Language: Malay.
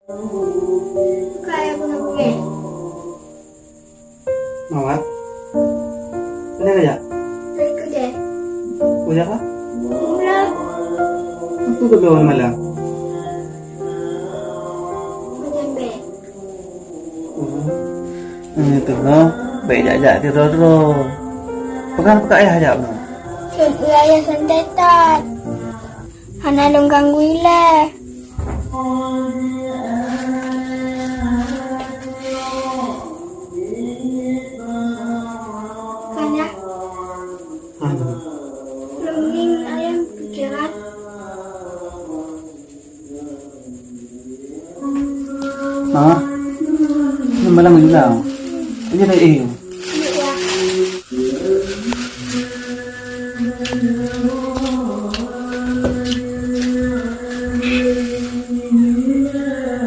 Kaya ko na pergi. Mawat? Ano kaya? Pergi kerja. Kuya ka? Mula Ang tugabaw naman lang. menjembe. Itu no. Baik jajak ti ro. Pegang peka ayah ajak no. Sun ayah santetat. Hana dong ganggu ile. Kanya Ano? lembing ayam pikiran. Ha? Ano malang yun lang? Ano na iyo?